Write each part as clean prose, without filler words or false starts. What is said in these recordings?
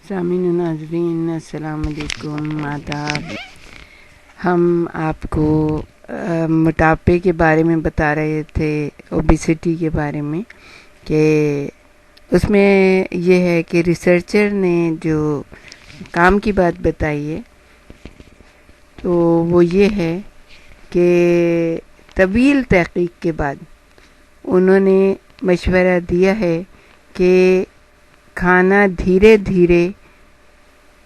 سامعین و ناظرین السلام علیکم، آداب۔ ہم آپ کو موٹاپے کے بارے میں بتا رہے تھے، اوبیسٹی کے بارے میں، کہ اس میں یہ ہے کہ ریسرچر نے جو کام کی بات بتائی ہے تو وہ یہ ہے کہ طویل تحقیق کے بعد انہوں نے مشورہ دیا ہے کہ کھانا دھیرے دھیرے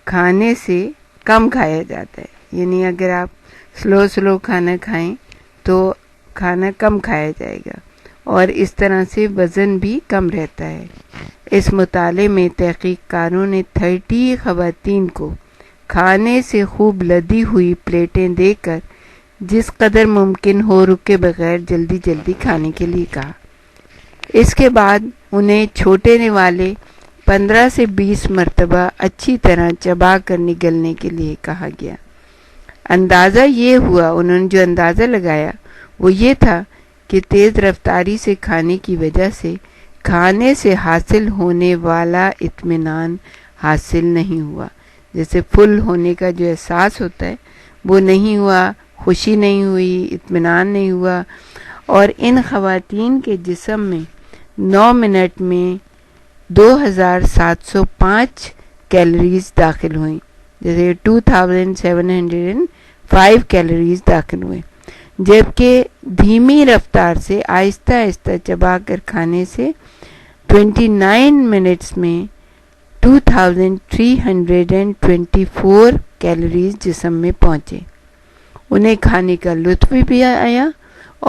کھانے سے کم کھایا جاتا ہے، یعنی اگر آپ سلو کھانا کھائیں تو کھانا کم کھایا جائے گا اور اس طرح سے وزن بھی کم رہتا ہے۔ اس مطالعے میں تحقیق کاروں نے 30 خواتین کو کھانے سے خوب لدی ہوئی پلیٹیں دے کر جس قدر ممکن ہو رکے بغیر جلدی کھانے کے لیے کہا۔ اس کے بعد انہیں چھوٹے والے 15 سے 20 مرتبہ اچھی طرح چبا کر نگلنے کے لیے کہا گیا۔ اندازہ یہ ہوا، انہوں نے جو اندازہ لگایا وہ یہ تھا کہ تیز رفتاری سے کھانے کی وجہ سے کھانے سے حاصل ہونے والا اطمینان حاصل نہیں ہوا، جیسے فل ہونے کا جو احساس ہوتا ہے وہ نہیں ہوا، خوشی نہیں ہوئی، اطمینان نہیں ہوا، اور ان خواتین کے جسم میں 9 منٹ میں 2705 کیلوریز داخل ہوئیں، جیسے 2705 کیلوریز داخل ہوئیں، جبکہ دھیمی رفتار سے آہستہ چبا کر کھانے سے 29 منٹس میں 2324 کیلوریز جسم میں پہنچے۔ انہیں کھانے کا لطف بھی آیا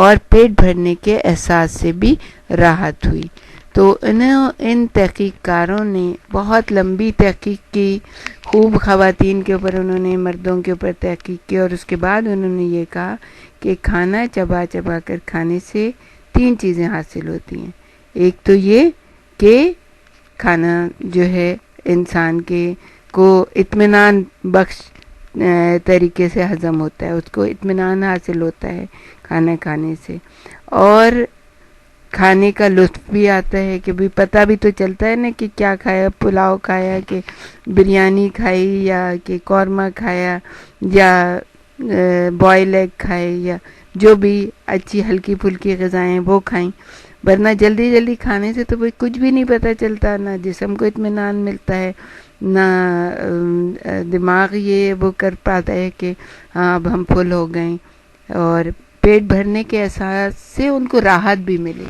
اور پیٹ بھرنے کے احساس سے بھی راحت ہوئی۔ تو ان تحقیق کاروں نے بہت لمبی تحقیق کی، خوب خواتین کے اوپر، انہوں نے مردوں کے اوپر تحقیق کی، اور اس کے بعد انہوں نے یہ کہا کہ کھانا چبا کر کھانے سے 3 چیزیں حاصل ہوتی ہیں۔ ایک تو یہ کہ کھانا جو ہے انسان کو اطمینان بخش طریقے سے ہضم ہوتا ہے، اس کو اطمینان حاصل ہوتا ہے کھانا کھانے سے، اور کھانے کا لطف بھی آتا ہے کہ بھی پتہ بھی تو چلتا ہے نا کہ کیا کھایا، پلاؤ کھایا کہ بریانی کھائی، یا کہ قورمہ کھایا، یا بوائل ایگ کھائے، یا جو بھی اچھی ہلکی پھلکی غذائیں وہ کھائیں، ورنہ جلدی کھانے سے تو کچھ بھی نہیں پتہ چلتا، نہ جسم کو اطمینان ملتا ہے، نہ دماغ یہ وہ کر پاتا ہے کہ ہاں اب ہم فل ہو گئے، اور پیٹ بھرنے کے احساس سے ان کو راحت بھی ملی،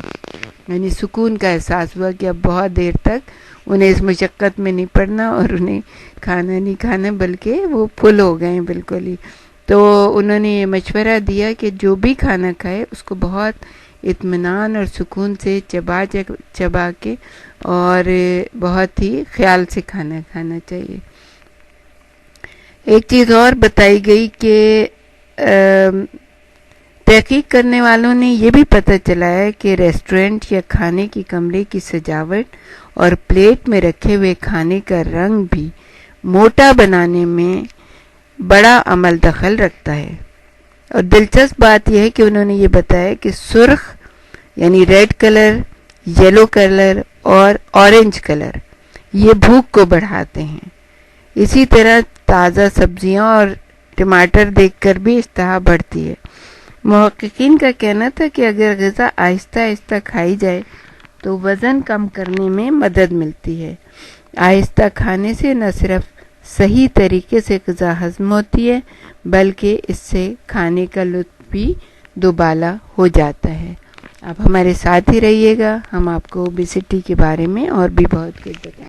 یعنی سکون کا احساس ہوا کہ اب بہت دیر تک انہیں اس مشقت میں نہیں پڑنا اور انہیں کھانا نہیں کھانا، بلکہ وہ فل ہو گئے بالکل ہی۔ تو انہوں نے یہ مشورہ دیا کہ جو بھی کھانا کھائے اس کو بہت اطمینان اور سکون سے چبا کے اور بہت ہی خیال سے کھانا چاہیے۔ ایک چیز اور بتائی گئی کہ تحقیق کرنے والوں نے یہ بھی پتہ چلا ہے کہ ریسٹورنٹ یا کھانے کی کمرے کی سجاوٹ اور پلیٹ میں رکھے ہوئے کھانے کا رنگ بھی موٹا بنانے میں بڑا عمل دخل رکھتا ہے۔ اور دلچسپ بات یہ ہے کہ انہوں نے یہ بتایا کہ سرخ یعنی ریڈ کلر، یلو کلر اور اورنج کلر یہ بھوک کو بڑھاتے ہیں۔ اسی طرح تازہ سبزیاں اور ٹماٹر دیکھ کر بھی اشتہا بڑھتی ہے۔ محققین کا کہنا تھا کہ اگر غذا آہستہ کھائی جائے تو وزن کم کرنے میں مدد ملتی ہے۔ آہستہ کھانے سے نہ صرف صحیح طریقے سے غذا ہضم ہوتی ہے بلکہ اس سے کھانے کا لطف بھی دوبالا ہو جاتا ہے۔ آپ ہمارے ساتھ ہی رہیے گا، ہم آپ کو اوبیسٹی کے بارے میں اور بھی بہت کچھ بتائیں گے۔